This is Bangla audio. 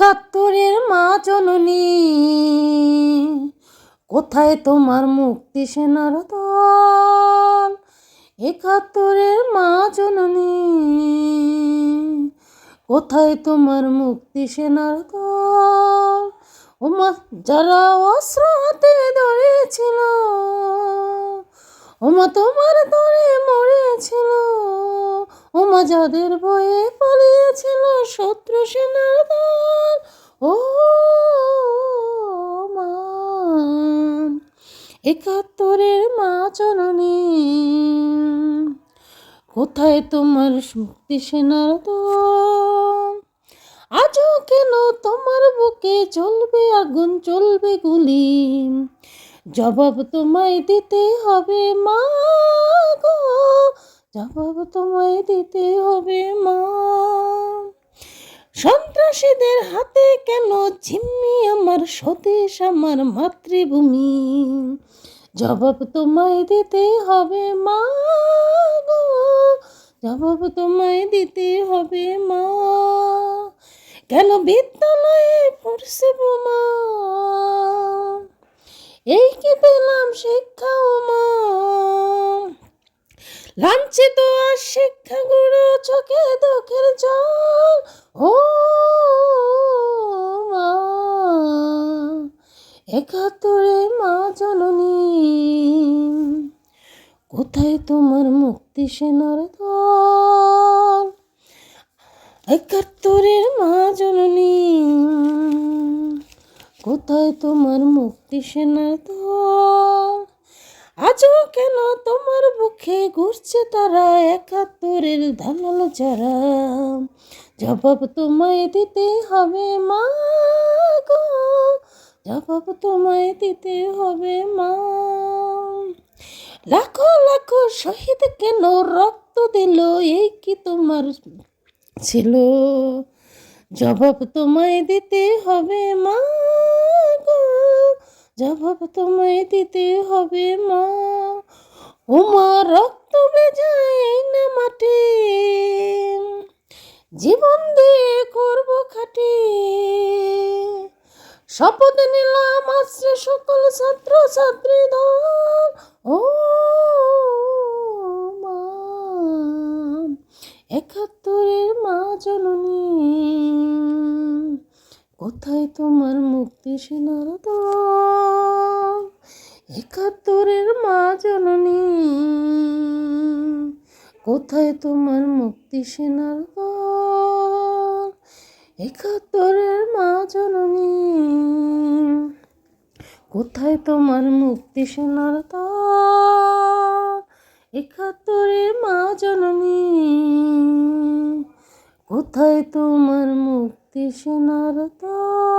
একাত্তরের মা জননী, কোথায় তোমার মুক্তি সেনার দল? একাত্তরের মা জননী, কোথায় তোমার মুক্তি সেনার দল? ওমা যারা অস্ত্র হাতে ধরেছিল, ওমা তোমার দরে মরেছিল, ওমা যাদের ভয়ে পালিয়েছিল শত্রু সেনার দল। ও মা, একাত্তরের মা জননী, কোথায় তোমার মুক্তি সেনার দল? আজও কেন তোমার বুকে চলবে আগুন, চলবে গুলি? জবাব তোমায় দিতে হবে মা গো, জবাব তোমায় দিতে হবে মা। সন্ত্রাসীদের হাতে কেন জিম্মি আমার স্বদেশ, আমার মাতৃভূমি? জবাব তোমায় দিতে হবে মা গো, জবাব তোমায় দিতে হবে মা। কেন বিদ্যালয়ে পড়ছে বোমা? এই কি পেলাম শিক্ষা ও মা? লাঞ্ছিত আর শিক্ষাগুলো চোখে দুঃখের জল। ও মা, একাত্তরের মা জননী, কোথায় তোমার মুক্তি সেনার দল? একাত্তরের মা জননী, কোথায় তোমার মুক্তি সেনার দল? আজও কেন তোমার বুকে ঘুরছে তারা, একাত্তরের দালাল যারা? জবাব তোমায় দিতে হবে মা গো, জবাব তোমায় দিতে হবে মা। লাখো লাখো শহীদ কেন রক্ত দিল, এই কি তোমার ছিল? জবাব তোমায় দিতে হবে মা গো, জবাব তোমায় দিতে হবে মা। ওমা রক্ত বেজায় না মাটি, জীবন দিয়ে করব খাটি। শপথ নিলাম আজকে সকল ছাত্র ছাত্রী দল। ও মা, একাত্তরের মা জননী, কোথায় তোমার মুক্তি সেনার দল? একাত্তরের মা জননী, কোথায় তোমার মুক্তি সেনার দল? একাত্তরের মা জননী, কোথায় তোমার মুক্তি সেনার দল? একাত্তরের মা জননী, কোথায় তোমার মুক্তি সেনার দল?